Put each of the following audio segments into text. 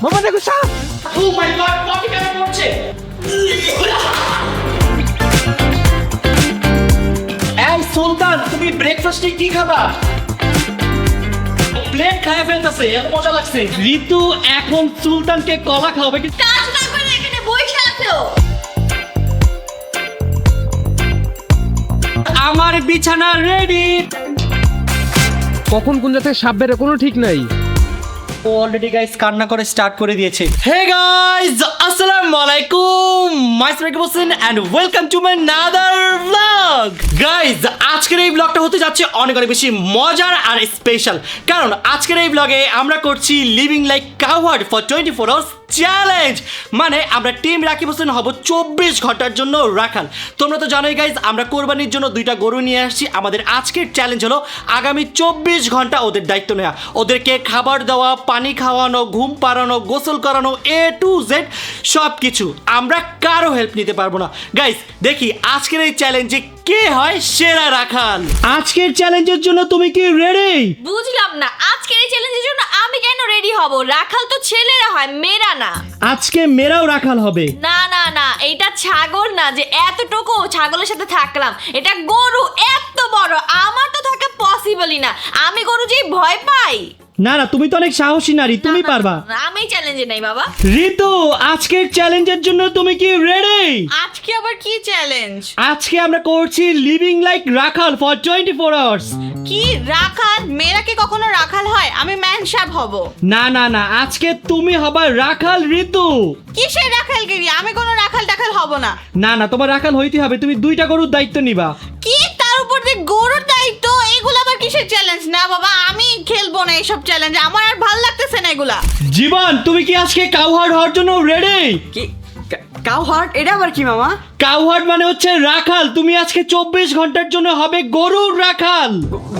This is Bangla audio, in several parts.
মামা দেখো সাপ। ও মাই গড, কফি কেন পড়ছে? এই সুলতান, তুমি ব্রেকফাস্টে কি খাবা? প্লেট খায় ফেলতেছে, এত মজা লাগছে। ঋতু এখন সুলতানকে কলা খাওয়াবে। কাজ না করে এখানে বসে আছো। আমার বিছানা রেডি। কখন কোন জায়গা থেকে সাপ বেরো কোনো ঠিক নাই। ও অলরেডি গাইস কান্না করে স্টার্ট করে দিয়েছে। হে গাইস, আসসালামু আলাইকুম, myself Hossain and welcome to my নাদার ব্লগ। গাইস, আজকের এই ব্লগটা হতে যাচ্ছে অনেক অনেক বেশি মজার আর স্পেশাল, কারণ আজকের এই ব্লগে আমরা করছি living like cowherd for 24 hours challenge. মানে আমরা টিম রাকিব হোসেন হব 24 ঘন্টার জন্য রাখাল। তোমরা তো জানোই গাইজ, আমরা কোরবানির জন্য 2টা গরু নিয়ে আসছি। আমাদের আজকের চ্যালেঞ্জ হলো আগামী 24 ঘন্টা ওদের দায়িত্ব নেওয়া, ওদেরকে খাবার দেওয়া, পানি খাওয়ানো, ঘুম পাড়ানো, গোসল করানো, A to Z সব কিছু। আমরা কারো হেল্প নিতে পারবো না। গাইজ দেখি আজকের এই চ্যালেঞ্জে কে হয় সেরা রাখাল। আজকের চ্যালেঞ্জের জন্য তুমি কি রেডি? বুঝলাম না, আজকের এই চ্যালেঞ্জের জন্য আমি কেন রেডি হব? রাখাল তো ছেলেরা হয়, মেয়েরা না। আজকে মেয়েরাও রাখাল হবে। না না না, এটা ছাগল না যে এতটুকু ছাগলের সাথে থাকলাম। এটা গরু, এত বড়, আমার তো থাকা পসিবলই না। আমি গরু যে ভয় পাই। না না, তুমি তো অনেক সাহসী নারী, তুমি না, না, পারবা। না, আমি চ্যালেঞ্জে নাই বাবা। ঋতু, আজকের চ্যালেঞ্জের জন্য তুমি কি রেডি? আজকে আবার কি চ্যালেঞ্জ? আজকে আমরা করছি living like Rakhal for 24 hours. কি রাখাল? মেয়েরা কি কখনো রাখাল হয়? আমি ম্যানসাব হব। না না না, আজকে তুমি হবা রাখাল ঋতু। কিসের রাখালগিরি? আমি কোনো রাখাল টাখাল হব না। না না, তোমার রাখাল হইতে হবে, তুমি 2টা গরুর দায়িত্ব নিবা। কি তার উপর দিয়ে গরুর দায়িত্ব? এগুলো আবার কিসের চ্যালেঞ্জ? না বাবা, আমি খেলবো না এইসব চ্যালেঞ্জ, আমার আর ভাল লাগতেছে না এগুলা। জীবন, তুমি কি আজকে কাউহার্ড হওয়ার জন্য রেডি? কি কাউহার্ড? এটা আবার কি মামা? কাউহার্ড মানে হচ্ছে রাখাল। তুমি আজকে 24 ঘন্টার জন্য হবে গরুর রাখাল।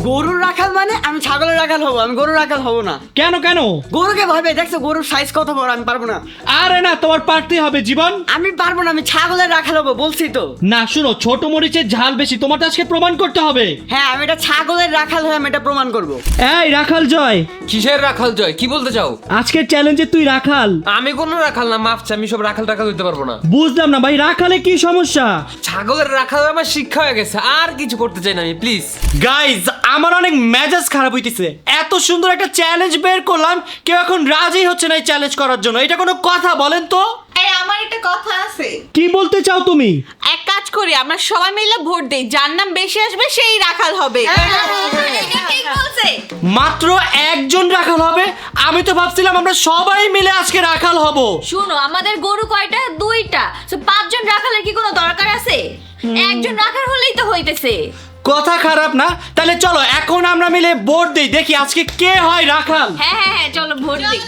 গরুর রাখাল মানে? আমি ছাগলের রাখাল হব, আমি গরুর রাখাল হব না। কেন কেন? গরুকে ভয় পাই, দেখছো গরুর সাইজ কত বড়, আমি পারবো না। আরে না, তোমার পারতে হবে জীবন। আমি পারবো না, আমি ছাগলের রাখাল হব, বলছি তো। না শুনো, ছোট মরিচের ঝাল বেশি, তোমার তো আজকে প্রমাণ করতে হবে। হ্যাঁ, আমি এটা ছাগলের রাখাল হয়ে আমি এটা প্রমাণ করব। এই রাখাল জয়, কিসের রাখাল জয়? কি বলতে চাও? আজকের চ্যালেঞ্জে তুই রাখাল। আমি কোনো রাখাল না, মাফ চাই, আমি সব রাখাল টাখাল হইতে পারবো না। বুঝলাম না ভাই, রাখালে কি সমস্যা? ছাগলের রাখাল আমার শিক্ষা হয়ে গেছে, আর কিছু করতে চাই না আমি, প্লিজ। গাইজ, আমার অনেক মেজাজ খারাপ হইতেছে। এত সুন্দর একটা চ্যালেঞ্জ বের করলাম, কেউ এখন রাজি হচ্ছে না এই চ্যালেঞ্জ করার জন্য। এটা কোনো কথা বলেন তো? এই আমার একটা কথা আছে। কি বলতে চাও তুমি? এক কাজ করি, আমরা সবাই মিলে ভোট দেই, যার নাম বেশি আসবে সেই রাখাল হবে। এটা ঠিক বলছে। মাত্র একজন রাখাল হবে? আমি তো ভাবছিলাম আমরা সবাই মিলে আজকে রাখাল হব। শুনো, আমাদের গরু কয়টা? 2টা। তো 5 জন রাখালের কি কোনো দরকার আছে? একজন রাখাল হলেই তো হইতেছে। কথা খারাপ না, তাহলে চলো এখন আমরা মিলে ভোট দেই, দেখি আজকে কে হয় রাখাল। হ্যাঁ হ্যাঁ হ্যাঁ, চলো ভোট দিই।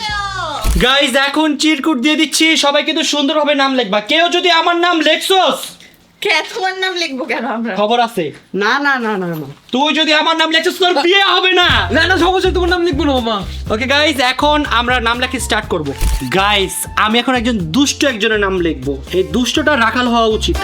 গাইজ, এখন চিরকুট দিয়ে দিচ্ছি, সবাই কিন্তু সুন্দরভাবে নাম লিখবা। কেউ যদি আমার নাম লেখছস, কে তোমার নাম লিখবো কেন আমরা? খবর আছে। না না না না না, তুই যদি আমার নাম লেখছস, তোর বিয়ে হবে না। না না, সমস্যা, তোমার নাম লিখবো না মামা। ওকে গাইজ, এখন আমরা নাম লেখা স্টার্ট করব। গাইজ, আমি এখন একজন দুষ্ট একজনের নাম লিখবো। এই দুষ্টটা রাখাল হওয়া উচিত।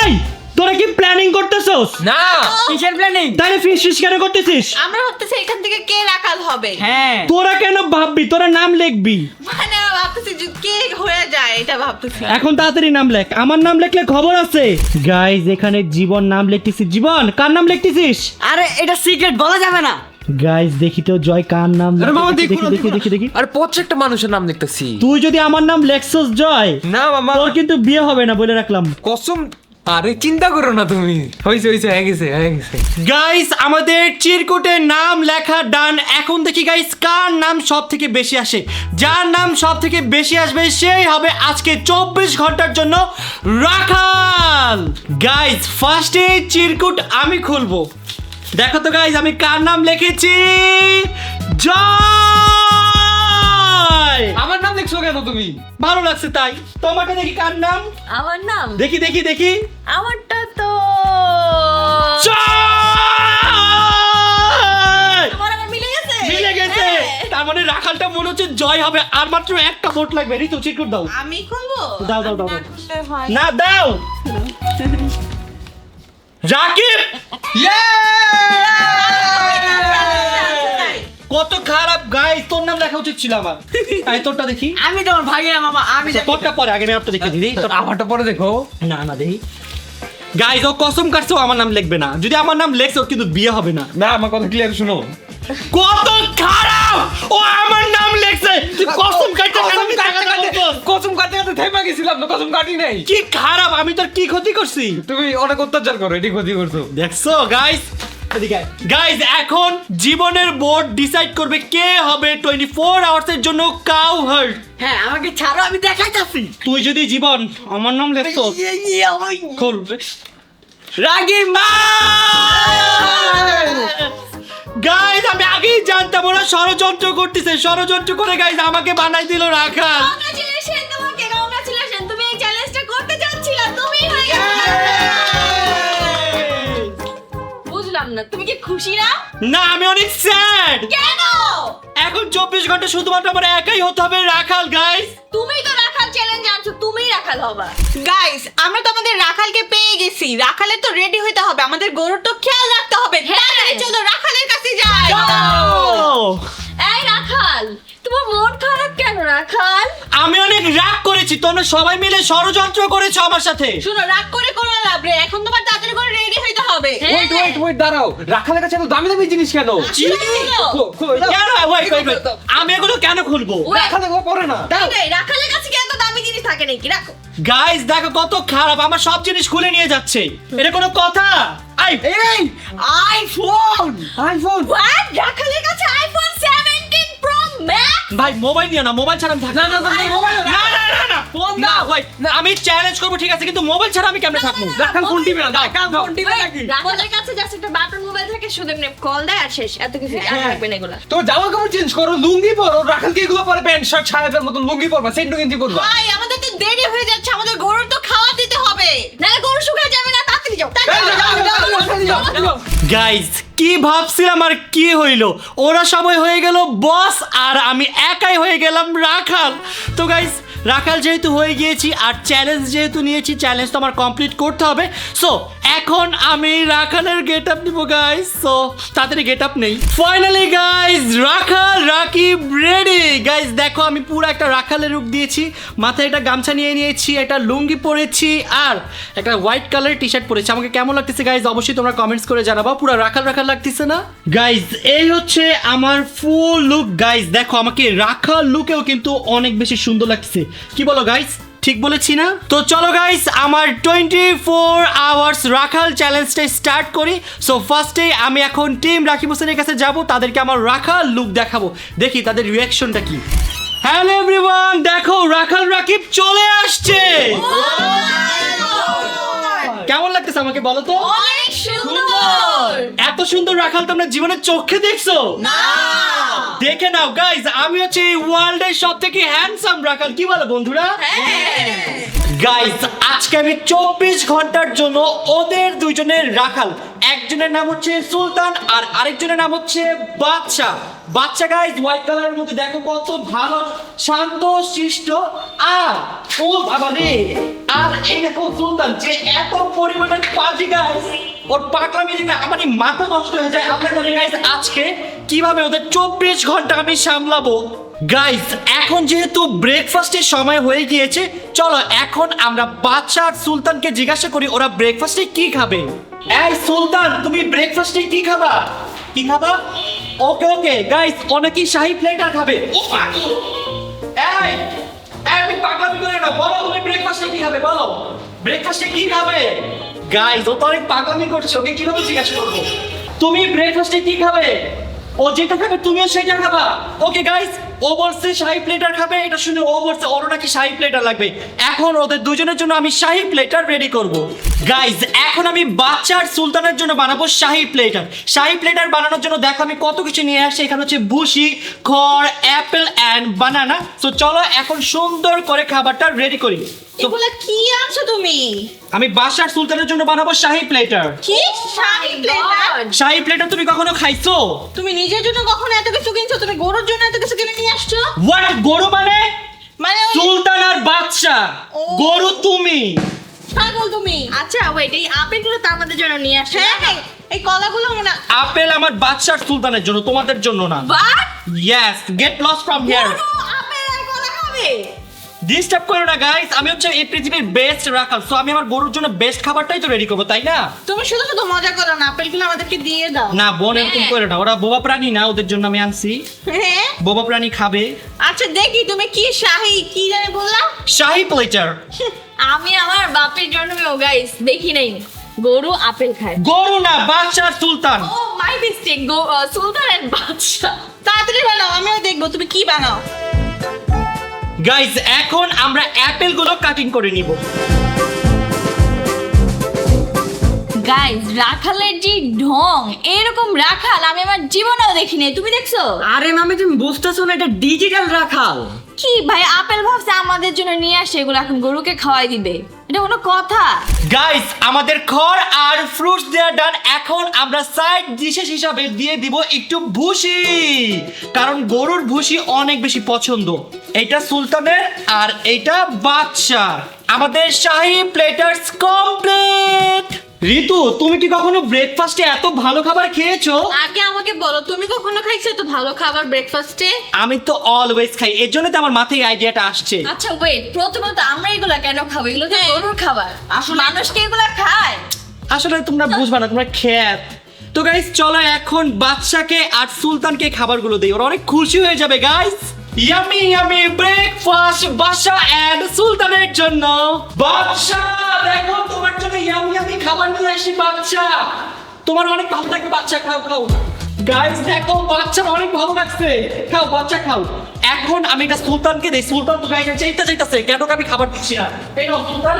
এই, তোরা কি প্ল্যানিং করতেছস? না, কিসের প্ল্যানিং? তাহলে ফিস কেন করতেছিস? আমরা ভাবতেছি এখান থেকে কে রাখাল হবে। হ্যাঁ, তোরা কেন ভাববি? তোরা নাম লিখবি। মানে ভাবতেছি যে কে হয়ে যায়, এটা ভাবতেছি। এখন তাড়াতাড়ি নাম লেখ, আমার নাম লিখলে খবর আছে। গাইজ, এখানে জীবন নাম লিখতেছিস। জীবন, কার নাম লিখতেছিস? আরে এটা সিক্রেট, বলা যাবে না। গাইজ, দেখি তো জয় কার নাম আরে মামা লিখতেছে। দেখো না, দেখি দেখো দেখি না। দেখি। আরে প্রত্যেকটা মানুষের নাম লিখতেছি। তুই যদি আমার নাম লেখছস জয়, না মামা, তোর কিন্তু বিয়ে হবে না বলে রাখলাম। কসম। আরে চিন্তা করো না তুমি, হয়েছে হয়েছে, হয়ে গেছে হয়ে গেছে। গাইস, আমাদের চিরকুটে নাম লেখা ডান। এখন দেখি গাইস কার নাম সব থেকে বেশি আসে। যার নাম সব থেকে বেশি আসবে সেই হবে আজকে 24 ঘন্টার জন্য রাখাল। গাইস, ফার্স্টে চিরকুট আমি খুলবো। দেখো তো গাইস, আমি কার নাম লিখেছি। জয়। আমার নাম লিখছো কেন তুমি? ভালো লাগছে তাই। তোমাকে দেখি কার নাম। আমার নাম? দেখি দেখি দেখি। আমারটা তো জয়। তোমার আমার মিলে গেছে। মিলে গেছে। হ্যাঁ। তার মানে রাখালটা মনে হচ্ছে জয় হবে। আর মাত্র একটা ভোট লাগবে। ঋতু চিরকুট দাও। আমি খুলবো? দাও দাও দাও। না খুললে হয়। না দাও। রাকিব। কত খারাপ গাইস, তোর নাম লেখা উচিত ছিল আমার। এই তোরটা দেখি। আমি তোমার ভাগিনা মামা, আমি তোরটা পরে, আগে আমি আপনারটা দেখে দিই। তোর আমারটা পরে দেখো। না না দেখি। গাইস ও কসম কাটছে ও আমার নাম লিখবে না। যদি আমার নাম লেখছে ওর কিন্তু বিয়ে হবে না। না আমার কথা ক্লিয়ার শুনো। কত খারাপ, ও আমার নাম লিখছে। তুই কসম কাটতে কসম কাটতে কাটতে থেমে গেছিলাম তো, কসম কাটি নাই। কি খারাপ, আমি তোর কি ক্ষতি করছি? তুমি অনেক অত্যাচার করো, এটি ক্ষতি করছো। দেখছো গাইস, গাইস এখন জীবনের বোর্ড ডিসাইড করবে কে হবে 24 আওয়ার্সের জন্য কাউ হার্ট। হ্যাঁ আমাকে ছাড়ো, আমি দেখাইতাছি। তুই যদি জীবন আমার নাম লেখছো খোল। রাগি মা। গাইস আমি আগেই জানতাম ওরা ষড়যন্ত্র করতেছে, ষড়যন্ত্র করে গাইস আমাকে বানাই দিল রাখাল। কংগ্রাচুলেশন তোমাকে, কংগ্রাচুলেশন, তুমি এই চ্যালেঞ্জটা করতে যাচ্ছিলা, তুমিই হয়ে গেছো। বুঝলাম না, তুমি কি খুশি না? না আমি অনেক স্যাড। কেন? এখন 24 ঘন্টা শুধুমাত্র আমার একাই হতে হবে রাখাল গাইস। তুমি তো রাখাল চ্যালেঞ্জ আনছো, তুমিই রাখাল হবা। গাইস আমরা তো আমাদের রাখালকে পেয়ে গেছি, রাখালের তো রেডি হইতে হবে, আমাদের গরুর তো খেয়াল রাখতে হবে। তাড়াতাড়ি চলো রাখালের কাছে যাই। এই রাখাল, তোমার মন খারাপ কেন রাখাল? আমি অনেক রাগ করেছি, তোমরা সবাই মিলে ষড়যন্ত্র করেছো আমার সাথে। শুনো রাগ করে কোনো লাভ নেই, এখন তোমার তাড়াতাড়ি করে রেডি হইতে হবে। ওয়েট দাঁড়াও, রাখালের কাছে এত দামি দামি জিনিস কেন? কেন? wait, আমি এগুলো কেন খুলবো? রাখালে পরে না। এই রাখালের কাছে কি এত দামি জিনিস থাকে নাকি? রাখো। গাইস দেখো কত খারাপ, আমার সব জিনিস খুলে নিয়ে যাচ্ছে। এটা কোনো কথা? এই আইফোন। What? রাখালের কাছে আইফোন 17 Pro Max? ভাই মোবাইল নিও না, মোবাইল ছাড়া আমি থাকবো না। মোবাইল না না না না ফোন না, wait, আমি চ্যালেঞ্জ করবো ঠিক আছে, কিন্তু মোবাইল ছাড়া আমি কেমনে থাকবো? রাখাল ফোন টিপে না, দাও। রাখালের কাছে জাস্ট একটা বাটন মোবাইল থাকে, শুধু এমনি কল দেয় আর শেষ, এত কিছু আর থাকবে না এগুলা। তো জামা কাপড় চেঞ্জ করো, লুঙ্গি পরো। রাখালকে এগুলো পরে প্যান্ট শার্ট সায়াদের মতো লুঙ্গি পরবা, সেন্টু গেঞ্জি পরবা। ভাই আমাদের তো দেরি হয়ে যাচ্ছে, আমাদের গরুর তো খাওয়া দিতে হবে। নাহলে গরু শুকায় যাবে না, তাড়াতাড়ি যাও। গাইস কি ভাবছিলাম আর কি হইলো, ওরা সবাই হয়ে গেল বস আর আমি একাই হয়ে গেলাম রাখাল। তো গাইস রাখাল যেহেতু হয়ে গিয়েছি আর চ্যালেঞ্জ যেহেতু নিয়েছি, চ্যালেঞ্জ তো আমার কমপ্লিট করতে হবে। সো এখন আমি রাখালের গেট আপ নিবো গাইস। সো তাড়াতাড়ি গেট আপ নেই। ফাইনালি গাইস রাখাল রাকিব রেডি। গাইস দেখো আমি পুরো একটা রাখালের রূপ দিয়েছি, মাথায় একটা গামছা নিয়ে নিয়েছি, একটা লুঙ্গি পরেছি আর একটা হোয়াইট কালারের টি শার্ট পরেছি। আমাকে কেমন লাগতেছে গাইস অবশ্যই তোমরা কমেন্টস করে জানাবা। পুরো রাখাল রাখাল লাগতেছে না গাইস? এই হচ্ছে আমার ফুল লুক গাইস। দেখো আমাকে রাখাল লুকেও কিন্তু অনেক বেশি সুন্দর লাগতেছে। কি বলো গাইস, ঠিক বলেছি না? তো চলো গাইস আমার 24 আওয়ার্স রাখাল চ্যালেঞ্জটা স্টার্ট করি। সো ফার্স্টে আমি এখন টিম রাকিব হোসেনের কাছে যাব, তাদেরকে আমার রাখাল লুক দেখাবো, দেখি তাদের রিয়াকশনটা কি। হ্যালো এভরিওয়ান, দেখো রাখাল রাকিব চলে আসছে। কেমন লাগতেছে আমাকে বলো তো? অনেক সুন্দর। এত সুন্দর রাখাল তোমরা জীবনে চোখে দেখছো? দেখে নাও গাইজ, আমি হচ্ছে এই ওয়ার্ল্ডের সব থেকে হ্যান্ডসাম রাখাল। কি বলো বন্ধুরা? গাইজ আজকে আমি 24 ঘন্টার জন্য ওদের দুইজনের রাখাল, একজনের নাম হচ্ছে সুলতান আর আরেকজনের নাম হচ্ছে বাদশা। বাচ্চা গাইজ হোয়াইট কালারের মধ্যে দেখো কত ভালো শান্ত শিষ্ট। আর ও বাবা রে, আর এই দেখো সুলতান যে এত পরিমাণের পাজি গাইজ, ওর পাকলামি দেখে আমার মাথা নষ্ট হয়ে যায়। আমরা জানি গাইজ আজকে কিভাবে ওদের 24 ঘন্টা আমি সামলাবো। গাইজ এখন যেহেতু ব্রেকফাস্টের সময় হয়ে গিয়েছে, চলো এখন আমরা বাদশা আর সুলতানকে জিজ্ঞাসা করি ওরা ব্রেকফাস্টে কি খাবে। এই সুলতান তুমি ব্রেকফাস্টে কি খাবা? কি খাবা? ওকে ওকে গাইজ অনেকেই শাহী প্লেটার খাবে। এই তুমি পাগলামি করে না, বলো তুমি ব্রেকফাস্টে কি খাবে বলো। ব্রেকফাস্টে কি খাবে? গাইজ ও তো অনেক পাগলামি করছে, ওকে কিভাবে জিজ্ঞাসা করবো তুমি ব্রেকফাস্টে কি খাবে? ও যেটা খাবে তুমিও সেটা খাবা। ওকে গাইস ও বলছে শাহী প্লেটার খাবে, এটা শুনে ও বলছে ওরও নাকি শাহী প্লেটার লাগবে। এখন ওদের দুজনের জন্য আমি শাহী প্লেটার রেডি করব। গাইস এখন আমি বাচ্চা আর সুলতানের জন্য বানাবো শাহী প্লেটার। শাহী প্লেটার বানানোর জন্য দেখো আমি কত কিছু নিয়ে আসছি। এখানে হচ্ছে ভুসি, খড়, অ্যাপেল অ্যান্ড বানানা। তো চলো এখন সুন্দর করে খাবারটা রেডি করি। এগুলা কি আনছো তুমি? আমি বাচ্চা আর সুলতানের জন্য বানাবো শাহী প্লেটার। কি শাহী প্লেটার? শাহী প্লেটার তুমি কখনো খাইছো? তুমি নিজের জন্য কখনো এত কিছু কিনছো? তুমি গরুর জন্য এত কিছু কিনে নিয়ে আসছো? হোয়াট গরু মানে? মানে ওই- সুলতান আর বাদশা, ও। গরু তুমি। পাগল তুমি। আচ্ছা ওয়েট, এই আপেলগুলো তো আমাদের জন্য নিয়ে আসে। হ্যাঁ, এই কলাগুলো মনে আপেল আমার বাচ্চার সুলতানের জন্য, তোমাদের জন্য না। But yes, get lost from here. Apple আর কলা খাবে? ডিস্টার্ব করো না গাইস, আমি হচ্ছে এই পৃথিবীর বেস্ট রাখাল, সো আমি আমার গরুর জন্য বেস্ট খাবারটাই তো রেডি করবো, তাই না? তুমি শুধু শুধু মজা করো না, আপেলগুলো আমাদেরকে দিয়ে দাও। না বোন, এরকম করে না, ওরা বোবা প্রাণী না, ওদের জন্য আমি আনছি। হ্যাঁ, বোবা প্রাণী খাবে। আচ্ছা দেখি তুমি কি শাহী কি জানি বললা। শাহী প্লেটার। আমি আমার বাপের জন্মেও গাইস দেখি নাই গরু আপেল খায়। গরু না, বাচ্চার সুলতান। ও মাই মিস্টেক, সুলতানের বাচ্চা। তাড়াতাড়ি বানাও, আমিও দেখবো তুমি কি বানাও। গাইস এখন আমরা অ্যাপেল গুলো কাটিং করে নিব। গাইস রাখালের যে ঢং, এরকম রাখাল আমি আমার জীবনেও দেখিনি, তুমি দেখছো? আরে মামি তুমি বুঝতেছো না, এটা ডিজিটাল রাখাল। কি ভাই, আপেল ভাবছে আমাদের জন্য নিয়ে আসে, এগুলো এখন গরুকে খাওয়াই দিবে? এটা কোনো কথা? গাইস আমাদের খড় আর ফ্রুটস দেয়া ডান, এখন আমরা সাইড ডিশেস হিসাবে দিয়ে দিব একটু ভুসি, কারণ গরুর ভুসি অনেক বেশি পছন্দ। এটা সুলতানের আর এটা বাদশার। আমাদের শাহী প্লেটার্স কমপ্লিট। ঋতু, তুমি কি কখনো ব্রেকফাস্টে এত ভালো খাবার খেয়েছো? আগে আমাকে বলো, তুমি কখনো খাইছো তো ভালো খাবার ব্রেকফাস্টে? আমি তো অলওয়েজ খাই, এর জন্য তো আমার মাথায় আইডিয়াটা আসছে। আচ্ছা ওয়েট, প্রথমত আমরা এগুলা কেন খাবো? এগুলো তো গরুর খাবার, মানুষকে এগুলা খায়? আসলে তোমরা বুঝবা না, তোমরা খ্যাত। তো গাইস চলো এখন বাদশাকে আর সুলতানকে খাবারগুলো দেই, ওরা অনেক খুশি হয়ে যাবে guys. Yummy yummy breakfast Badshah and সুলতানের জন্য। বাদশা দেখো তোমার জন্য ইয়ামি ইয়ামি খাবার নিয়ে আসি বাদশা, তোমার অনেক ভালো লাগবে বাদশা, খাও খাও। গাইস দেখো বাচ্চার অনেক ভালো লাগছে, খাও বাচ্চা খাও। এখন আমি এটা সুলতানকে দেই, সুলতান তো গাইস চাইতেছে কেন আমি খাবার দিচ্ছি না। এই নাও সুলতান।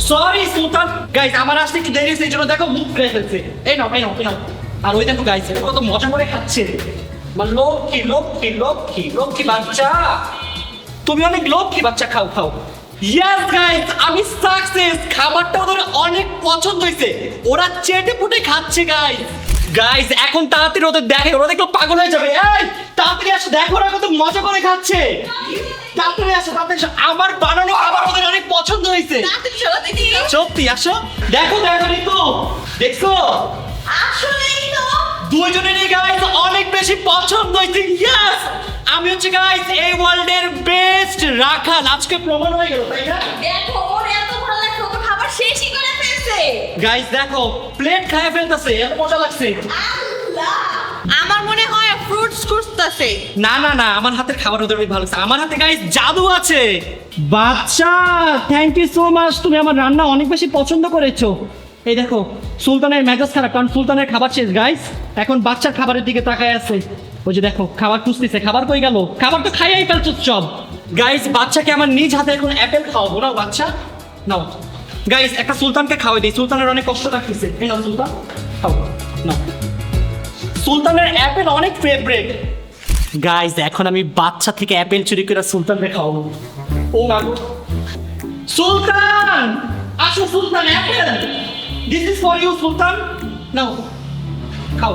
সরি সুলতান, গাইস আমার আসতে একটু দেরি হয়েছে, এই জন্য দেখো মুখ ফেলে ফেলছে। এই নাও এই নাও এই নাও। আর ওই দেখো গাইস কত মজা করে খাচ্ছে। মানে লক্ষ্মী লক্ষ্মী লক্ষ্মী লক্ষ্মী বাচ্চা, তুমি অনেক লক্ষ্মী বাচ্চা, খাও খাও। ইয়েস গাইস, আমি সাকসেস, খাবারটা ওদের অনেক পছন্দ হয়েছে, ওরা চেটে পুটে খাচ্ছে গাইস। গাইস এখন তাড়াতাড়ি ওদের দেখে, ওরা দেখলে পাগল হয়ে যাবে। এই তাড়াতাড়ি আসো, দেখো ওরা কত মজা করে খাচ্ছে। তাড়াতাড়ি আসো তাড়াতাড়ি আসো, আমার বানানো আবার ওদের অনেক পছন্দ হয়েছে। তাড়াতাড়ি চলো দিদি। সত্যি আসো, দেখো দেখো ঋতু, দেখছো আসলেই তো দুইজনেরই গাইস অনেক বেশি পছন্দ হয়েছে। ইয়েস, আমি হচ্ছে গাইস এই ওয়ার্ল্ডের বেস্ট রাখাল, আজকে প্রমাণ হয়ে গেল, তাই না? দেখো ওর এত ভালো লাগছে, ও তো খাবার শেষই করে ফেলছে। গাইস দেখো প্লেট খায় ফেলতেছে, এত মজা লাগছে। আমার মনে হয় ফ্রুটস খুঁজতেছে। না না না, আমার হাতের খাবার ওদের অনেক ভালো লাগছে, আমার হাতে গাইস জাদু আছে। বাচ্চা থ্যাংক ইউ সো মাচ, তুমি আমার রান্না অনেক বেশি পছন্দ করেছো। এই দেখো সুলতানের মেজাজ খারাপ, কারণ সুলতানের খাবার শেষ গাইস, এখন বাচ্চার খাবারের দিকে তাকায় আছে। ওই যে দেখো খাবার খুঁজতেছে, খাবার কই গেল? খাবার তো খাইয়াই ফেলছো সব। গাইস বাচ্চাকে আমার নিজ হাতে এখন অ্যাপেল খাওয়াবো, নাও বাচ্চা নাও। গাইস একটা সুলতানকে খাওয়াই দিই, সুলতানের অনেক কষ্ট লাগতেছে। এই নাও সুলতান খাও, নাও। সুলতানের অ্যাপেল অনেক ফেভারিট। গাইস এখন আমি বাচ্চা থেকে অ্যাপেল চুরি করে সুলতানকে খাওয়াবো। ও মা গো। সুলতান আসো, Sultan apple, this is for you Sultan, নাও খাও।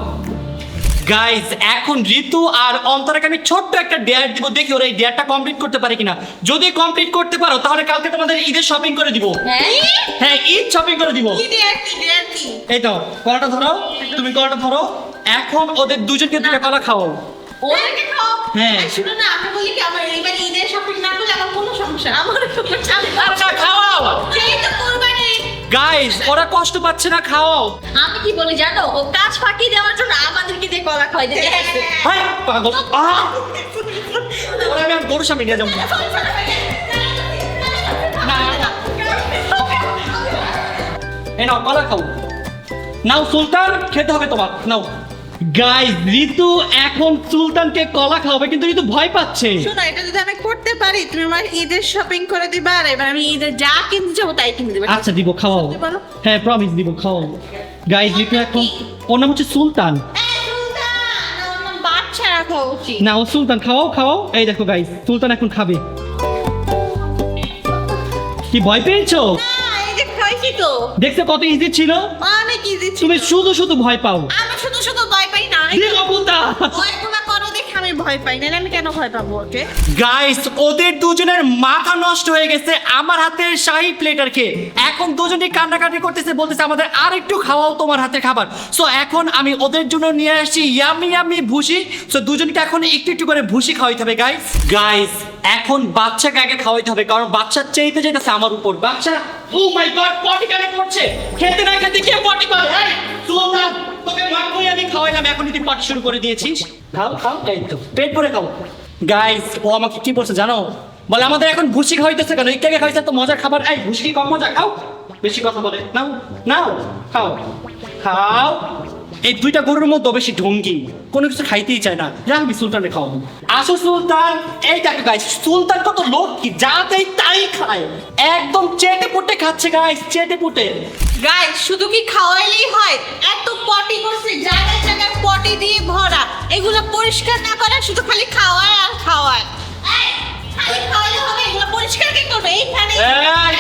গাইস এখন ঋতু আর অন্তরাকে আমি ছোট্ট একটা ডেয়ার দিব, দেখি ওরা এই ডেয়ারটা কমপ্লিট করতে পারে কিনা। যদি কমপ্লিট করতে পারো তাহলে কালকে তোমাদের ঈদের শপিং করে দিব। হ্যাঁ ঈদ শপিং করে দিব। কি দিয়ে কি দিয়ে কি? এই তো কলাটা ধরো, তুমি কলাটা ধরো, এখন ওদের দুজনকে দুটো কলা খাও। ওদেরকে খাও। হ্যাঁ। এই শুনো না, আমি বলি কি আমার এইবার ঈদের শপিং না করলে আমার কোনো সমস্যা না। আমার সমস্যা আমি আচ্ছা খাওয়াও। সেই তো কুরবানি। গাইস ওরা কষ্ট পাচ্ছে না, খাওয়াও। আমি কি বলি জানো, ও কাজ ফাঁকি দেওয়ার জন্য আমাদেরকে দিয়ে কলা খাওয়াই দিতে গেছে। হাই পাগল, ওরা আমি আর গরুর সামনে নিয়ে যাবো না। এই নাও কলা খাও, নাও সুলতান খেতে হবে তোমার, নাও। গাইস ঋতু এখন সুলতানকে কলা খাওয়াবে, কিন্তু ঋতু ভয় পাচ্ছে। শোনো, এটা যদি আমি করতে পারি তুমি আমার ঈদের শপিং করে দিবা, আর এবার আমি ঈদের যা কিনতে যাবো তাই কিনে দিবা। আচ্ছা দিব, খাওয়াও। বলতে পারো? হ্যাঁ প্রমিস দিব, খাওয়াও। গাইস ঋতু এখন, ওর নাম হচ্ছে সুলতান। বাচ্চা রাখা উচিত। না ও সুলতান, খাওয়াও খাওয়াও। এই দেখো গাইস সুলতান এখন খাবে। কি ভয় পেয়েছো? এই যে খাইছি তো, দেখছো কত ইজি ছিল? অনেক ইজি ছিল। তুমি শুধু শুধু ভয় পাও। আমি শুধু শুধু ভয় পাই না। দিয়ে অবুতা। ওইগুলা করো দেখে আমি আমি ভয় পাই না, আমি কেন ভয় পাবো ওকে? গাইস ওদের দুজনের মাথা নষ্ট হয়ে গেছে আমার হাতের শাহী প্লেটার খেয়ে। এখন দুজনেই কান্নাকাটি করতেছে, বলতেছে আমাদের আর একটু খাওয়াও তোমার হাতের খাবার। সো এখন আমি ওদের জন্য নিয়ে আসছি ইয়ামি ইয়ামি ভুসি। সো দুজনকে এখন একটু একটু করে ভুসি খাওয়াইতে হবে গাইস। গাইস এখন বাচ্চাকে আগে খাওয়াইতে হবে, কারণ বাচ্চা চাইতে যেতেছে আমার উপর। বাচ্চা ও মাই গড পটি কেন করছে? খেতে না খেতে কে পটি করে? এই সুলতান তোকে মাত্রই আমি খাওয়াইলাম, এখন তুই পটি শুরু করে দিয়েছিস। খাও খাও, এই তো পেট ভরে খাও। গাইস ও আমাকে কি বলছে জানো? বলে আমাদের এখন ভুসি খাওয়াইতেছে কেন? একটু আগে খাওয়াইছে তো মজার খাবার। এই ভুসি কি কম মজা? খাও, বেশি কথা বলে নাও নাও খাও খাও। এই দুইটা গরুর মধ্যে বেশি ঢঙ্গি, কোনো কিছু খাইতেই চায় না। আমি সুলতানে খাওয়াবো। আসো সুলতান। এই দেখো গাইস সুলতান কত লোক কি যাতেই তাই খায়, একদম চেটে পুটে খাচ্ছে গাইস, চেটে পুটে। গাইস শুধু কি খাওয়াইলেই হয়? এত পটি করছে, জায়গায় জায়গায় পটি দিয়ে ভরা, এগুলো পরিষ্কার না করে শুধু খালি খাওয়ায় আর খাওয়ায়। এই, খালি খাওয়াইলে হবে? এগুলো পরিষ্কার কে করবে? এইখানে এই!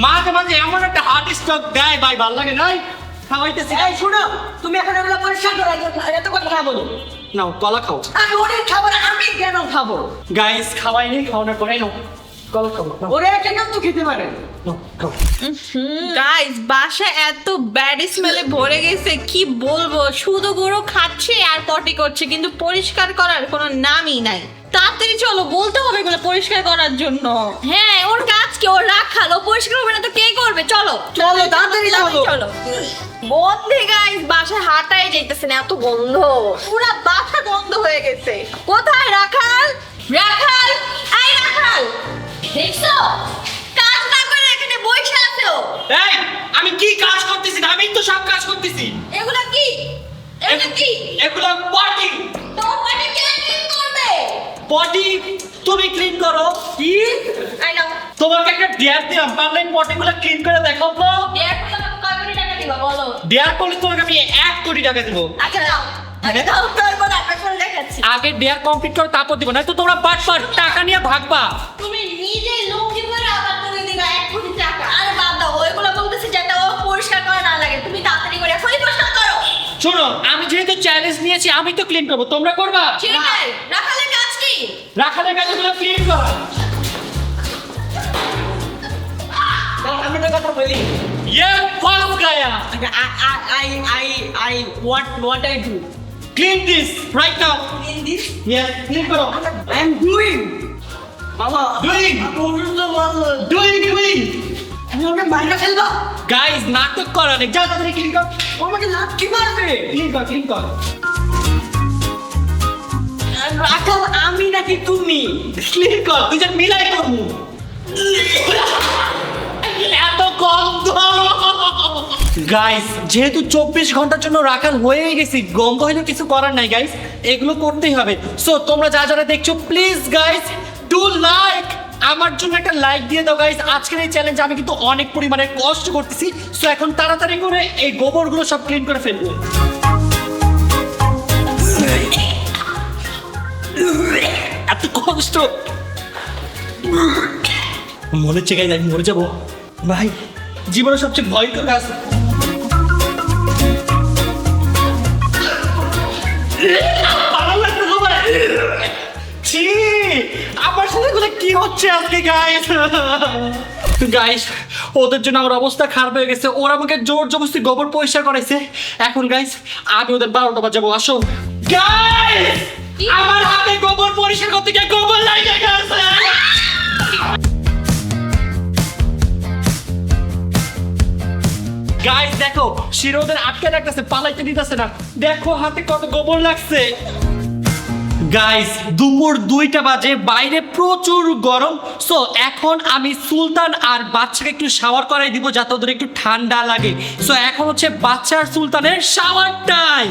মাঝে মাঝে এমন একটা হার্ট স্ট্রোক দেয় ভাই, ভালো লাগে নাই খাওয়াইতেছি। এই শুনো, তুমি এখন এগুলো পরিষ্কার করো, এত কথা না বলো। নাও কলা খাও। আমি ওদের খাবার আমি কেন খাবো? গাইস খাওয়াইনি, খাওয়ানোর পরে নাও কলা খাও। নাও, ওরা কেন তো খেতে পারে? নাও, খাও। গাইস বাসা এত ব্যাড স্মেলে ভরে গেছে, কি বলবো, শুধু গরু খাচ্ছে আর পটি করছে, কিন্তু পরিষ্কার করার কোনো নামই নাই। তাড়াতাড়ি চলো, বলতে হবে এগুলো পরিষ্কার করার জন্য। হ্যাঁ ওর কাজ কি, ওর রাখাল, ও পরিষ্কার করবে না তো কে করবে? চলো চলো তাড়াতাড়ি চলো। চলো বন্ধে গাইস, বাসায় হাঁটাই যাইতেছে না, এত গন্ধ। পুরা বাসা বন্ধ হয়ে গেছে। কোথায় রাখাল? রাখাল, এই রাখাল, দেখছো কাজ না করে এখানে বসে আছে ও। এই আমি কি কাজ করতেছি? আমি তো সব কাজ করতেছি। এগুলো কি? এগুলো কি? এগুলো পটি। তোর মানে কে ক্লিন করবে? পটি তুমি ক্লিন করো। কি? আই নাও তোমাকে একটা ডেয়ার দিলাম, পারলে পটিগুলো ক্লিন করে দেখাও তো। দেখ কত কোটি টাকা দিবা বলো? ডেয়ার করলে তোমাকে আমি 1 কোটি টাকা দেবো। আচ্ছা দাও, আগে দাও, তারপর আপনার করে দেখাচ্ছি। আগে ডেয়ার কমপ্লিট করো তারপর দিব, না তো তোমরা বাটপার টাকা নিয়ে ভাগবা। তুমি নিজে লুঙ্গি পরে আবার তুলে দিবা 1 কোটি টাকা। আরে বাদ দাও, ওইগুলো বলতেছি যাতে ও পরিষ্কার করা না লাগে। তুমি তাড়াতাড়ি করে এখনই পরিষ্কার করো। শোনো আমি যেহেতু চ্যালেঞ্জ নিয়েছি আমি তো ক্লিন করবো, তোমরা করবা? ঠিক আছে, রাখালের কাজ কি? রাখালের কাজগুলো ক্লিন করা। আমি একটা কথা বলি। ये फंस गया। I what I do Clean this right now. in this Yes, clean करो। I am doing. মামা Doing. Doing. আমি ওকে বাইরে ফেলবো। Guys নাটক করা নেই, যা তাড়াতাড়ি ক্লিন কর। ও আমাকে লাথি মারবে। ক্লিন কর। রাখাল আমি নাকি তুমি? ক্লিন কর, দুজন মিলাই করবো। এত গন্ধ। গাইস যেহেতু 24 ঘন্টার জন্য রাখাল হয়েই গেছি, গন্ধ হইলেও কিছু করার নাই গাইস, এগুলো করতেই হবে। সো তোমরা যারা দেখছো প্লিজ গাইস ডু লাইক, আমার জন্য একটা লাইক দিয়ে দাও গাইস। আজকের এই চ্যালেঞ্জ আমি কিন্তু অনেক পরিমাণে কষ্ট করতেছি। সো এখন তাড়াতাড়ি করে এই গোবরগুলো সব ক্লিন করে ফেলবো। এত কষ্ট মনে হচ্ছে গাইস আমি মরে যাবো ভাই, জীবনের সবচেয়ে ভয়ঙ্কর কাজ। ভালো লাগতেছে ভাই। ছি, আমার সাথে এগুলো কি হচ্ছে আজকে গাইস? গাইস ওদের জন্য আমার অবস্থা খারাপ হয়ে গেছে, ওরা আমাকে জোর জবরদস্তি গোবর পরিষ্কার করাইছে। এখন গাইস আমি ওদের 12টা বাজাবো। আসো গাইস, আমার হাতে গোবর পরিষ্কার করতে গিয়ে গোবর লাগে গেছে। গাইস দেখো শিরোদের আটকে রাখতেছে, পালাইতে দিতেছে না। দেখো হাতে কত গোবর লাগছে। গাইস দুপুর 2টা বাজে, বাইরে প্রচুর গরম। সো এখন আমি সুলতান আর বাচ্চাকে একটু শাওয়ার করাই দিব যাতে ওদের একটু ঠান্ডা লাগে। সো এখন হচ্ছে বাচ্চা আর সুলতানের শাওয়ার টাইম।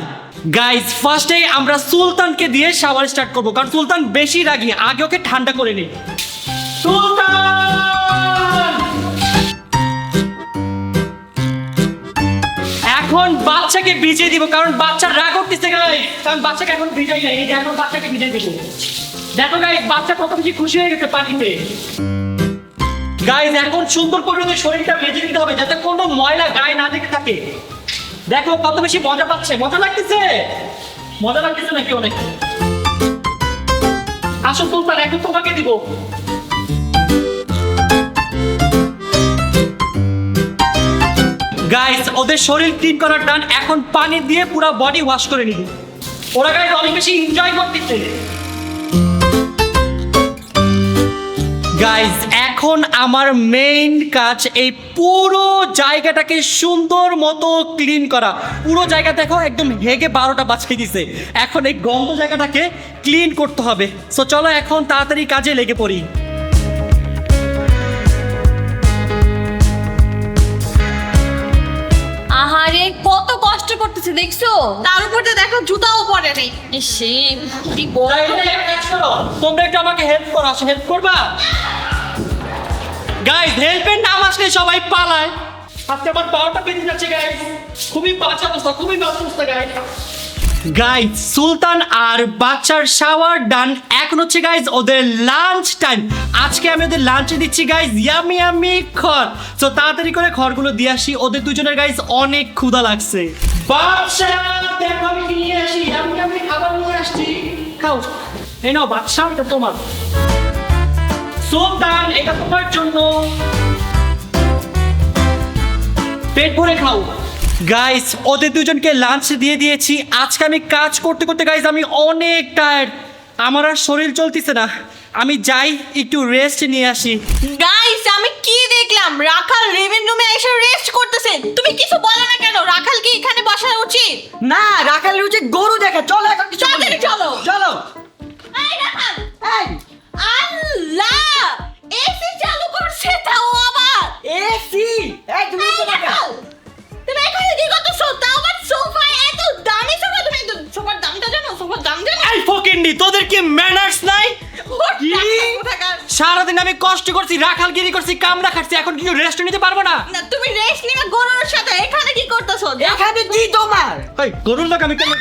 গাইস ফার্স্টে আমরা সুলতানকে দিয়ে শাওয়ার স্টার্ট করবো, কারণ সুলতান বেশি রাগী, আগে ওকে ঠান্ডা করে নিই। সুলতান এখন বাচ্চাকে ভিজিয়ে দিব, কারণ বাচ্চা রাগ করতেছে গাইস। কারণ বাচ্চাকে এখন ভিজাই নাই, এই যে এখন বাচ্চাকে ভিজিয়ে দিব। দেখো গাইস বাচ্চা কত বেশি খুশি হয়ে গেছে পানিতে। গাইস এখন সুন্দর করে ওদের শরীরটা ভেজে দিতে হবে যাতে কোনো ময়লা গায়ে না লেগে থাকে। দেখো কত বেশি মজা পাচ্ছে, মজা লাগতেছে। মজা লাগতেছে নাকি অনেক? আসো সুলতান, এখন তোমাকে দিব। গাইস, ওদের শরীর ক্লিন করার টান, এখন পানি দিয়ে পুরো বডি ওয়াশ করে নিবি। ওরা গাইস অনেক বেশি এনজয় করতেছে। গাইস, এখন আমার মেইন কাজ এই পুরো জায়গাটাকে সুন্দর মতো ক্লিন করা। পুরো জায়গা দেখো একদম হেগে 12টা বাজিয়ে দিছে। এখন এই গন্ধ জায়গাটাকে ক্লিন করতে হবে। সো চলো এখন তাড়াতাড়ি কাজে লেগে পড়ি। আহারে কত কষ্ট করতেছে দেখছো? তার উপর দিয়ে দেখো জুতাও পরে নেই। ইসে কি বড়। তোমরা একটু আমাকে হেল্প করো, আসো হেল্প করবা? গাইস, হেল্পের নাম আসলে সবাই পালায়। আজকে আমার 12টা বেজে যাচ্ছে গাইস। খুবই বাজে অবস্থা, খুবই বাজে অবস্থা গাইস। গাইস, সুলতান আর বাচ্চার শাওয়ার ডান। এখন হচ্ছে গাইস ওদের লাঞ্চ টাইম। আজকে আমি ওদের লাঞ্চে দিচ্ছি গাইস ইয়ামি ইয়ামি খড়। সো তাড়াতাড়ি করে খড়গুলো দিয়ে আসি, ওদের দুজনের গাইস অনেক ক্ষুধা লাগছে। বাচ্চা দেখো আমি কি নিয়ে আসি, ইয়ামি ইয়ামি খাবার নিয়ে আসছি, খাও। এই নাও বাচ্চা, এটা তোমার। সুলতান, এটা তোমার জন্য, পেট ভরে খাও। গাইস, ওদের দুজনকে লাঞ্চ দিয়ে দিয়েছি। আজকে আমি কাজ করতে করতে গাইস আমি অনেক টায়ার্ড, আমার আর শরীর চলতেছে না। আমি যাই একটু রেস্ট নিয়ে আসি। গাইস, আমি কি দেখলাম, রাখাল লিভিং রুমে এসে রেস্ট করতেছে। তুমি কিছু বলো না কেন? রাখাল কি এখানে বসা উচিত? না, রাখালের উচিত গরু দেখা। চলো এখন কিছু বলি। তাড়াতাড়ি চলো। চলো। এই রাখাল, এই আল্লাহ, এসি চালু করছে তাও আবার। এসি। এই তুমি এই তো দেখা। রাখাল, তুমি এখানে কি করতেছো? তাও আবার সোফায়, এত দামি সোফা। তুমি সোফার দামটা জানো? সোফার দাম জানো? এই ফকিন্নি, তোদের কি ম্যানার্স নাই? কি? কোথাকার? সারাদিন আমি কষ্ট করছি, রাখালগিরি করছি, কামড়া খাচ্ছি, এখন কি রেস্ট নিতে পারবো না? না, তুমি রেস্ট নিবে গরুর সাথে। এখানে কি করতেছো? এখানে কি তোমার? এই গরুর লোক আমি কেন?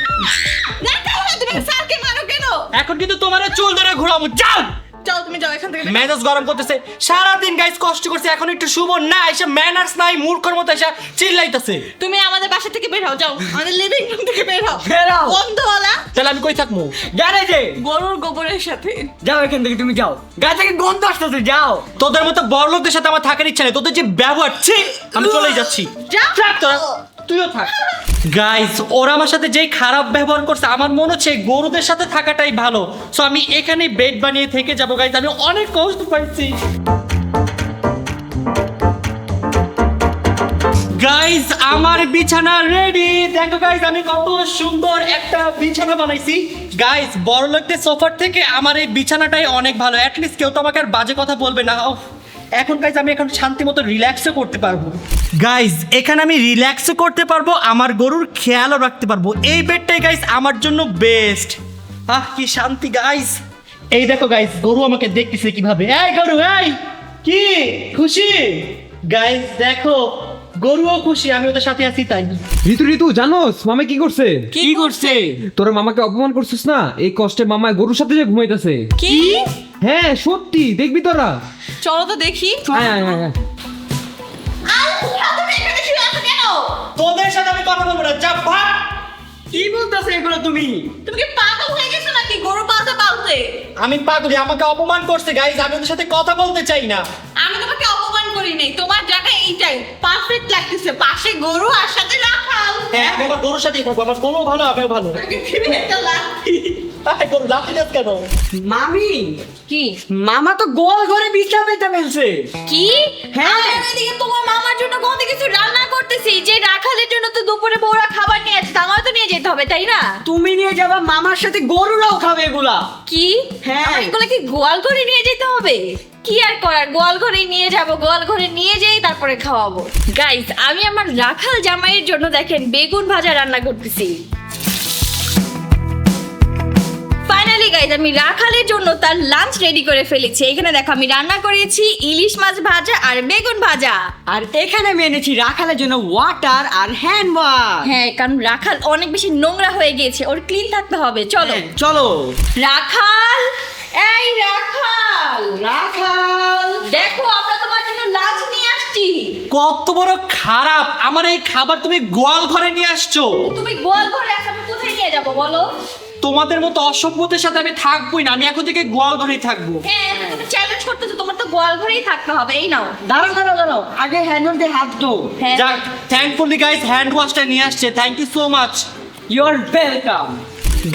না, তাহলে তুমি স্যারকে মারো কেন? এখন কিন্তু তোমার চুল ধরে ঘোরাবো। যাও, যাও, তুমি যাও এখান থেকে। মেজাজ গরম করতেছে। সারাদিন গাইস কষ্ট করছে, এখন একটু শুভ না এসে ম্যানার্স নাই, মূর্খর মতো এসে চিল্লাইতেছে। তুমি আমাদের বাসা থেকে বের হও, যাও আমাদের লিভিং রুম থেকে বের হও। বের হও। গন্ধওয়ালা তাহলে আমি কই থাকবো? গ্যারেজে গরুর গোবরের সাথে। যাও, এখান থেকে তুমি যাও। গায়ে থেকে গন্ধ আসতেছে, যাও। তোদের মতো বড় লোকদের সাথে আমার থাকার ইচ্ছা নেই। তোদের যে ব্যবহার, ছি, আমি চলেই যাচ্ছি। যাও। থাক তোরা, তুইও থাক। গাইস, ওরা আমার সাথে যেই খারাপ ব্যবহার করছে, আমার মনে হচ্ছে গরুদের সাথে থাকাটাই ভালো। সো আমি এখানেই বেড বানিয়ে থেকে যাবো গাইস, আমি অনেক কষ্ট পাইছি। গাইস, আমার বিছানা রেডি। দেখো গাইস, আমি কত সুন্দর একটা বিছানা বানাইছি। গাইস, বড় লোকদের সোফার থেকে আমার এই বিছানাটাই অনেক ভালো। অ্যাটলিস্ট কেউ তো আমাকে আর বাজে কথা বলবে না। এখন গাইস আমি এখন শান্তি মতো রিল্যাক্সও করতে পারবো। গাইস, এখানে আমি রিল্যাক্সও করতে পারবো, আমার গরুর খেয়ালও রাখতে পারবো। এই বেডটাই গাইস আমার জন্য বেস্ট। কি শান্তি গাইস। এই দেখো গাইস, গরু আমাকে দেখতেছে কিভাবে। এই গরু, এই কি খুশি? গাইস দেখো, গরুও খুশি, আমি ওদের সাথে আছি তাই। ঋতু ঋতু জানোস মামা কি করছে? কি করছে? তোরা মামাকে অপমান করছিস না, এই কষ্টে মামা গরুর সাথে যে ঘুমাইতেছে। কি? হ্যাঁ সত্যি, দেখবি তোরা। চলো তো দেখি। আয়, আয়, আয়, আয়। আল্লাহ, তুমি এখানে শুয়ে আছো কেন? তোদের সাথে আমি কথা বলবো না, যা ভাগ। কি বলতেছো এগুলো তুমি? তুমি কি পাগল হয়ে গেছো নাকি গরু পালতে পালতে? আমি পাগলি, আমাকে অপমান করছে গাইস, আমি ওদের সাথে কথা বলতে চাই না। আমি তোমাকে অপমান করি নাই, তোমার জায়গা এইটাই পারফেক্ট লাগতেছে। পাশে গরু আর সাথে রাখাল। হ্যাঁ, আমি আমার গরুর সাথেই থাকবো, আমার গরু ভালো, আমিও ভালো। পৃথিবীর একটা লাঠি। এই গরু লাফি যাস কেন? মামি, কি? মামা তো গোল ঘরে বিছনা পেতে ফেলছে। কি? হ্যাঁ। আমি এদিকে তোমার মামার জন্য কত কিছু রান্না করতেছি, যে রাখালের জন্য তো দুপুরে বউরা খাবার নিয়ে আসছে, আমার তো নিয়ে যেতে হবে তাই না? তুমি নিয়ে যাবা, মামার সাথে গরুরাও খাবে এগুলা। কি? হ্যাঁ। আমার এগুলো কি গোয়াল ঘরে নিয়ে যেতে হবে? কি আর করার, গোয়াল ঘরে নিয়ে যাব, গোয়াল ঘরে নিয়ে যেই তারপরে খাওয়াবো। গাইস, আমি আমার রাখাল জামাইয়ের জন্য দেখেন বেগুন ভাজা রান্না করতেছি। ফাইনালি গাইস, আমি রাখালের জন্য তার লাঞ্চ রেডি করে ফেলেছি। এখানে দেখো আমি রান্না করেছি ইলিশ মাছ ভাজা আর বেগুন ভাজা। আর এখানে আমি এনেছি রাখালের জন্য ওয়াটার আর হ্যান্ড ওয়াশ। হ্যাঁ, কারণ রাখাল অনেক বেশি নোংরা হয়ে গিয়েছে, ওর ক্লিন থাকতে হবে। চলো চলো। রাখাল, এই রাখাল, রাখাল, দেখো আমরা তোমার জন্য লাঞ্চ নিয়ে আসছি। কত বড় খারাপ, আমার এই খাবার তুমি গোয়াল ঘরে নিয়ে আসছো। তুমি গোয়াল ঘরে আসো, আমি কোথায় নিয়ে যাব বলো? তোমাদের মতো অসভ্যদের সাথে আমি থাকবোই না, আমি এখন থেকে গোয়াল ঘরেই থাকবো। হ্যাঁ, তুমি চ্যালেঞ্জ করতেছো, তোমার তো গোয়াল ঘরেই থাকতে হবে। এই নাও। দাঁড়াও আগে হ্যান্ড দিয়ে হাত ধো। হ্যাঁ। যাক, থ্যাঙ্কফুলি গাইস হ্যান্ড ওয়াশটা নিয়ে আসছে, thank you so much. You are welcome.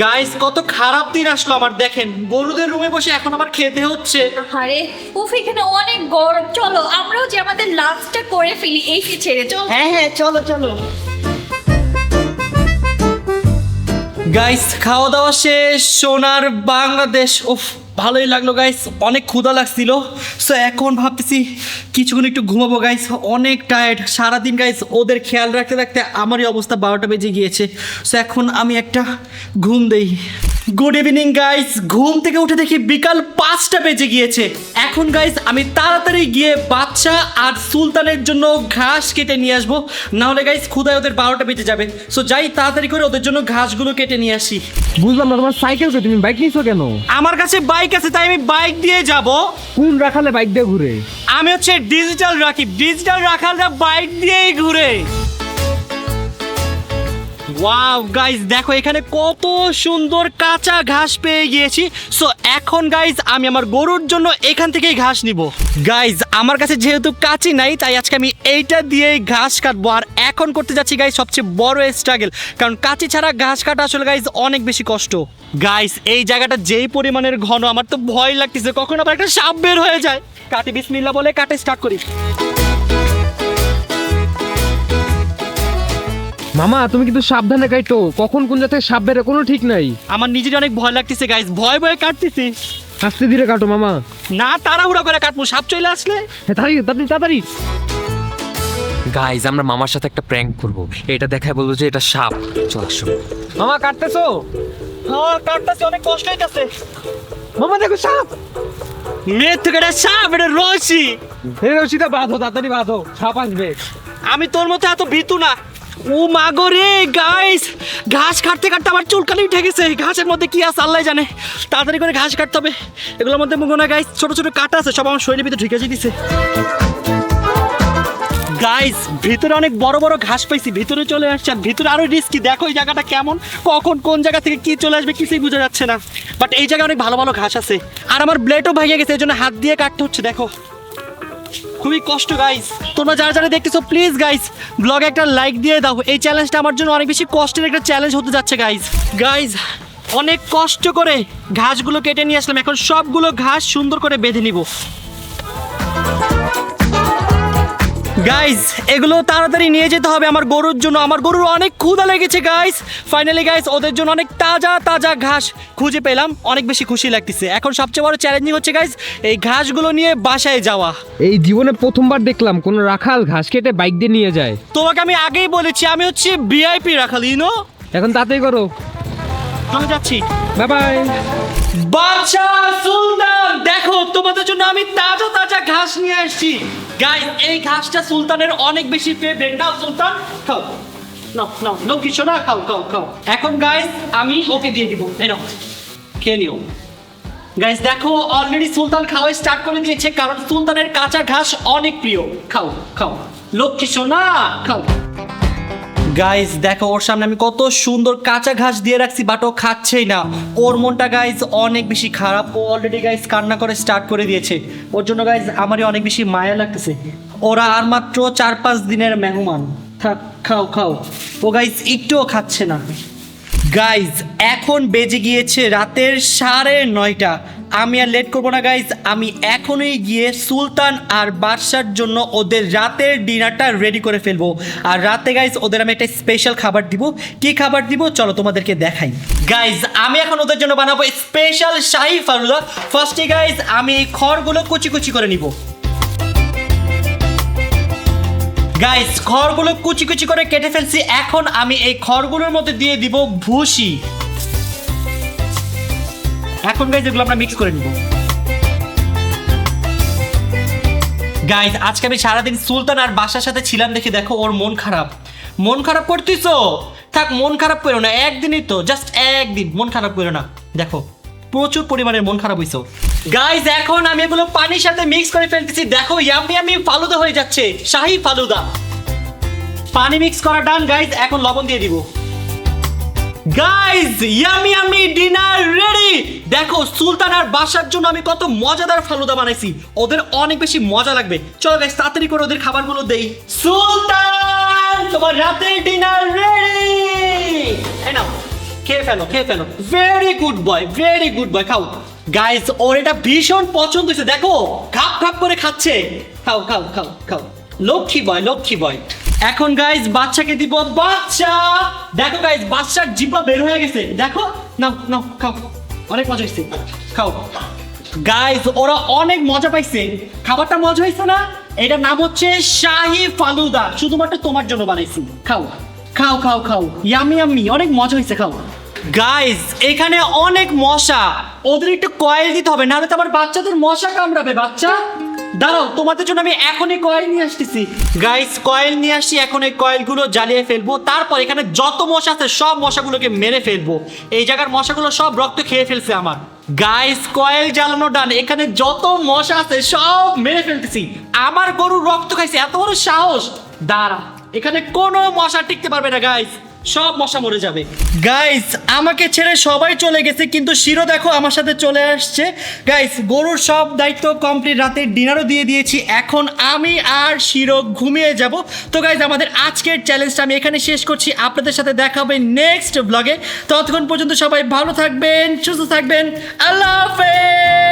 Guys কত খারাপ দিন আসলো আমার, দেখেন গরুদের রুমে বসে এখন আমার খেতে হচ্ছে। আরে উফ, এখানে অনেক গরম। চলো আমরাও যে আমাদের লাঞ্চটা করে ফেলি এই ছেড়ে। চল। হ্যাঁ চলো। গাইস খাওয়া দাওয়া শেষ, সোনার বাংলাদেশ। উফ ভালোই লাগলো গাইস, অনেক ক্ষুধা লাগছিল। সো এখন ভাবতেছি কিছুক্ষণ একটু ঘুমাবো গাইস, অনেক টায়ার্ড সারাদিন গাইস। ওদের খেয়াল রাখতে রাখতে আমারই অবস্থা 12টা বেজে গিয়েছে। সো এখন আমি একটা ঘুম দেই। গুড ইভিনিং গাইস, ঘুম থেকে উঠে দেখি বিকাল 5টা বেজে গিয়েছে। এখন গাইস আমি তাড়াতাড়ি গিয়ে বাচ্চা আর সুলতানের জন্য ঘাস কেটে নিয়ে আসবো, নাহলে গাইস ক্ষুধায় ওদের 12টা বেজে যাবে। সো যাই তাড়াতাড়ি করে ওদের জন্য ঘাসগুলো কেটে নিয়ে আসি। বুঝলাম না, তোমার সাইকেল কে, তুমি বাইক নিছো কেন? আমার কাছে বাইক আছে তাই আমি বাইক দিয়ে যাব। কোন রাখালে বাইক দিয়ে ঘুরে? আমি হচ্ছে ডিজিটাল রাকিব, ডিজিটাল রাখালরা বাইক দিয়েই ঘুরে। ওয়াও গাইস দেখো এখানে কত সুন্দর কাঁচা ঘাস পেয়ে গিয়েছি। সো এখন গাইস আমি আমার গরুর জন্য এখান থেকেই ঘাস নিব। গাইস আমার কাছে যেহেতু কাঁচি নাই তাই আজকে আমি এইটা দিয়েই ঘাস কাটবো। আর এখন করতে যাচ্ছি গাইস সবচেয়ে বড় স্ট্রাগল, কারণ কাঁচি ছাড়া ঘাস কাটা আসলে গাইস অনেক বেশি কষ্ট। গাইস এই জায়গাটা যেই পরিমাণের ঘন, আমার তো ভয় লাগতেছে কখন আবার একটা সাপ বের হয়ে যায়। কাটি বিসমিল্লাহ বলে কাটে স্টার্ট করি। মামা তুমি কিন্তু সাবধানে কাটো, কখন কোন জায়গা থেকে সাপ বেরো কোনো ঠিক নাই। আমার নিজের অনেক ভয় লাগতেছে গাইস, ভয় ভয়ে কাটতেছি। আস্তে ধীরে কাটো মামা। না তাড়াহুড়া করে কাটবো, সাপ চলে আসলে। হ্যাঁ তাড়াতাড়ি। গাইজ আমরা মামার সাথে একটা প্র্যাঙ্ক করব, এটা দেখায় বলবো যে এটা সাপ। চল আসো। মামা কাটতেছো? হ্যাঁ কাটতেছি, অনেক কষ্ট হইতাছে। মামা দেখো সাপ। মেয়ে থেকে এটা সাপ, এটা রশি। এই রশিটা বাঁধো, তাড়াতাড়ি বাঁধো, সাপ আসবে। আমি তোর মতো এত ভীতু না। ও মাগো রে গাইস, ঘাস কাটতে কাটতে আমার চুলকানি উঠে গেছে। ঘাসের মধ্যে কি আছে আল্লাহ জানে, তাড়াতাড়ি করে ঘাস কাটতে হবে। এগুলোর মধ্যে মুখো না গাইস, ছোট ছোট কাটা আছে, সব আমার শরীরের ভিতরে ঢুকে যেতেছে। গাইস ভিতরে অনেক বড় বড় ঘাস পাইছি, ভিতরে চলে আসছে। আর ভিতরে আরো রিস্কি, দেখো এই জায়গাটা কেমন, কখন কোন জায়গা থেকে কি চলে আসবে কিছুই বোঝা যাচ্ছে না। বাট এই জায়গায় অনেক ভালো ভালো ঘাস আছে। আর আমার ব্লেডও ভেঙে গেছে, এই জন্য হাত দিয়ে কাটতে হচ্ছে। দেখো খুবই কষ্ট গাইস। তোমরা যারা যারা দেখতেছো প্লিজ গাইস ব্লগে একটা লাইক দিয়ে দাও। এই চ্যালেঞ্জটা আমার জন্য অনেক বেশি কষ্টের একটা চ্যালেঞ্জ হতে যাচ্ছে গাইস। অনেক কষ্ট করে ঘাসগুলো কেটে নিয়ে আসলাম, এখন সবগুলো ঘাস সুন্দর করে বেঁধে নিব। গাইস এগুলো তাড়াতাড়ি নিয়ে যেতে হবে আমার গরুর জন্য, আমার গরুর অনেক ক্ষুধা লেগেছে গাইস। ফাইনালি গাইস ওদের জন্য অনেক তাজা তাজা ঘাস খুঁজে পেলাম, অনেক বেশি খুশি লাগতেছে। এখন সবচেয়ে বড় চ্যালেঞ্জিং হচ্ছে গাইস এই ঘাসগুলো নিয়ে বাসায় যাওয়া। এই জীবনে প্রথমবার দেখলাম কোন রাখাল ঘাস কেটে বাইক দিয়ে নিয়ে যায়। তোমাকে আমি আগেই বলেছি আমি হচ্ছে ভিআইপি রাখাল, ইনো। এখন তাতেই করো, আমি যাচ্ছি, বাই বাই। বাচ্চা সুলতান দেখো তোমাদের জন্য আমি তাজা তাজা ঘাস নিয়ে আসছি। গাইস এই ঘাসটা সুলতানের অনেক বেশি ফেভারিট। নাও সুলতান খাও, নাও নো কিছু না, খাও। এখন গাইস আমি ওকে দিয়ে দিব, এই নাও খেয়ে নিও। গাইস দেখো অলরেডি সুলতান খাওয়া স্টার্ট করে দিয়েছে, কারণ সুলতানের কাঁচা ঘাস অনেক প্রিয়। খাও লক্ষ্মী সোনা খাও। গাইস দেখো ওর সামনে আমি কত সুন্দর কাঁচা ঘাস দিয়ে রাখছি, বাট ও খাচ্ছেই না। ওর মনটা গাইস অনেক বেশি খারাপ, ও অলরেডি গাইস কান্না করে স্টার্ট করে দিয়েছে। ওর জন্য গাইস আমারই অনেক বেশি মায়া লাগতেছে। ওরা আর মাত্র 4-5 দিনের মেহমান। থাক খাও। ও গাইস একটুও খাচ্ছে না। গাইজ এখন বেজে গিয়েছে রাতের 9:30। আমি আর লেট করবো না গাইজ, আমি এখনই গিয়ে সুলতান আর বাদশার জন্য ওদের রাতের ডিনারটা রেডি করে ফেলবো। আর রাতে গাইজ ওদের আমি একটা স্পেশাল খাবার দিব। কি খাবার দিব চলো তোমাদেরকে দেখাই। গাইজ আমি এখন ওদের জন্য বানাবো স্পেশাল শাহি ফালুদা। ফার্স্টে গাইজ আমি এই খড়গুলো কুচি কুচি করে নিব। গাইস খড়গুলো কুচি কুচি করে কেটে ফেলছি। এখন আমি এই খড়গুলোর মধ্যে দিয়ে দিব ভুসি। এখন গাইস এগুলো আমরা মিক্স করে নিব। গাইস আজকে আমি সারাদিন সুলতান আর বাসার সাথে ছিলাম দেখে দেখো ওর মন খারাপ করতেছো। থাক মন খারাপ করো না, একদিনই তো, জাস্ট একদিন, মন খারাপ করো না। দেখো প্রচুর পরিমাণের মন খারাপ হইছো। গাইস এখন আমি এগুলো পানির সাথে মিক্স করে ফেলতেছি। দেখো ইয়ামি ফালুদা হয়ে যাচ্ছে, শাহি ফালুদা। পানি মিক্স করা ডান গাইস, এখন লবণ দিয়ে দিব। Guys yummy yummy dinner ready. দেখো সুলতান আর বাসার জন্য আমি কত মজাদার ফালুদা বানাইছি, ওদের অনেক বেশি মজা লাগবে। চলো গাইস তাড়াতাড়ি করে ওদের খাবারগুলো দেই। সুলতান তোমার রাতের ডিনার রেডি, এই নাও খেয়ে ফেলো খেয়ে ফেলো। ভেরি গুড বয় খাও। গাইস ওর এটা ভীষণ পছন্দ হয়েছে, দেখো খাপ খাপ করে খাচ্ছে। খাও খাও খাও খাও, লক্ষ্মী বয়। এখন গাইস বাচ্চাকে দিব বাচ্চা। দেখো গাইস বাচ্চার জিহ্বা বের হয়ে গেছে, দেখো নাও নাও খাও, অনেক মজা হয়েছে খাও। গাইস ওরা অনেক মজা পাইছে, খাবারটা মজা হয়েছে না? এটার নাম হচ্ছে শাহি ফালুদা, শুধুমাত্র তোমার জন্য বানাইছি। খাও খাও খাও খাও, ইয়ামি অনেক মজা হয়েছে, খাও। গাইস এখানে অনেক মশা, ওদের একটু কয়েল দিতে হবে, নাহলে তো আমার বাচ্চাদের মশা কামড়াবে। বাচ্চা দাঁড়াও, তোমাদের জন্য আমি এখনই কয়েল নিয়ে আসতেছি। গাইস কয়েল নিয়ে আসি, এখন এই কয়েলগুলো জ্বালিয়ে ফেলবো, তারপর এখানে যত মশা আছে সব মশাগুলোকে মেরে ফেলবো। এই জায়গার মশাগুলো সব রক্ত খেয়ে ফেলছে আমার। গাইস কয়েল জ্বালানো ডান, এখানে যত মশা আছে সব মেরে ফেলতেছি। আমার গরুর রক্ত খাইছে, এত বড় সাহস! দাঁড়া, এখানে কোনো মশা টিকতে পারবে না গাইস, সব মশা মরে যাবে। গাইস আমাকে ছেড়ে সবাই চলে গেছে, কিন্তু শিরো দেখো আমার সাথে চলে আসছে। গাইস গরুর সব দায়িত্ব কমপ্লিট, রাতে ডিনারও দিয়ে দিয়েছি, এখন আমি আর শিরো ঘুমিয়ে যাব। তো গাইস আমাদের আজকের চ্যালেঞ্জটা আমি এখানে শেষ করছি, আপনাদের সাথে দেখা হবে নেক্সট ব্লগে। ততক্ষণ পর্যন্ত সবাই ভালো থাকবেন, সুস্থ থাকবেন, আল্লাহ হাফেজ।